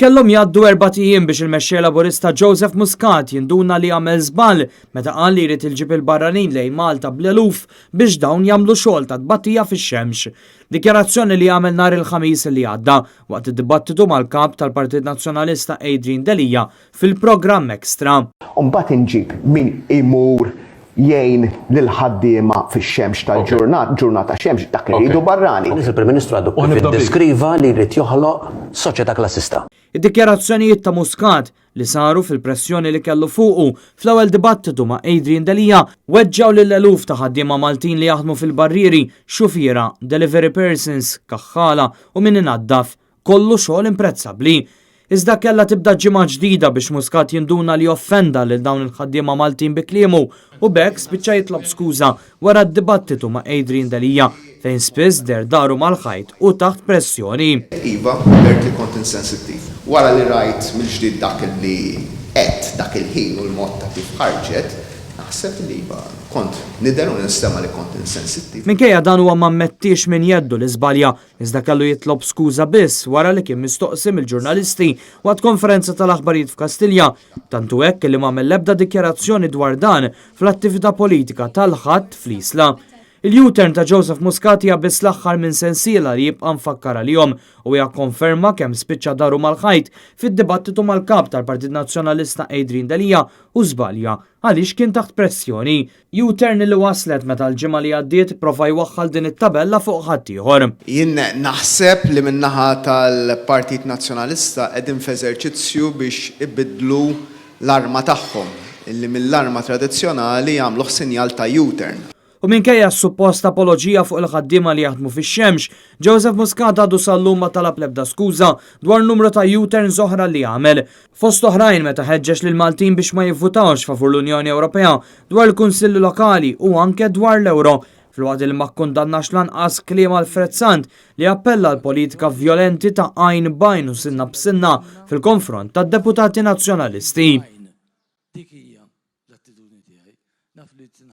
Kellhom jgħaddu 4 ijiem biex il-mexxej Laburista Joseph Muscat jinduna li għamel żball meta qal li jrid il-ġib il-barranin lejn Malta bl-eluf biex dawn jagħmlu xogħol ta' tbattija fix-xemx. Dikjarazzjoni li għamel nhar il-Ħamis li għadda waqt id-dibattitu mal-kap tal-Partit Nazzjonalista Adrian Delija fil-programm Extra. Mbagħad inġib min imur jgħin lil-ħaddiema fix-xemx tal-ġurnata xemx dak li jridu barrani. Il-Prim Ministru għadu iddeskriva li jrid joħloq soċjetà klassista. Id-dikjarazzjonijiet ta' Muscat li saru fil-pressjoni li kellu fuqu fl-ewwel dibattitu ma' Adrian Delija weġġaw lil eluf ta' ħaddiema Maltin li jaħdmu fil-barrieri, xufiera, delivery persons, kaħħala u min inaddaf, kollu xogħol imprezzabbli. Iżda kellha tibda ġimgħa ġdida biex Muscat jinduna li offenda lil dawn il-ħaddiema Maltin bi kliemu u bekk spiċċa jitlob skuża wara d-dibattitu ma' Adrian Delija fejn spiss daru mal-ħajt u taħt pressjoni. Iva, li kont insensittiv. Wara li rajt mill-ġdid dak li qed dak il-ħin u l-mod ta' kif ħarġet, naħseb li iva kont nidher u nistema li kont insensittiv. Minkejja dan huwa ma mmettix min jeddu li żbalja, iżda kellu jitlob skuża biss wara li kien mistoqsi mill-ġurnalisti waqt konferenza tal-aħbarijiet f'Kastilja, tantu hekk li m'għamel l-ebda dikjarazzjoni dwar dan fl-attività politika tal-ħadd fl-Isla. Il-U-turn ta' Joseph Muscat hija biss l-aħħar minn sensiela li jibqa' mfakkar għalihom u hija konferma kemm spiċċa daru mal-ħajt fid-dibattitu mal-kap tal-Partit Nazzjonalista Adrian Delija u żbalja għaliex kien taħt pressjoni. U-turn li waslet meta l-ġimgħa li għaddiet prova jwaħħal din it-tabella fuq ħadd ieħor. Jien naħseb li min-naħa tal-Partit Nazzjonalista qegħdin f'eżerċizzju biex ibidlu l-arma tagħhom illi mill-arma tradizzjonali jagħmluh sinjal ta' U-turn. U minkejja s-suppost apoloġija fuq il-ħaddiema li jaħdmu fix-xemx, Joseph Muscat għadu sal-lum ma talab l-ebda skuża dwar numru ta' U-turns oħra li għamel. Fost oħrajn meta ħeġġeġ lil Maltin biex ma jivvutawx favur l-Unjoni Ewropea dwar il-Kunsilli Lokali u anke dwar l-Ewro. Fil-waqt li ma kkundannax lanqas kliem Alfred Sant li appella l-politika vjolenti ta' għajn bajn u sinna b'sinna fil-konfront tad-deputati nazzjonalisti.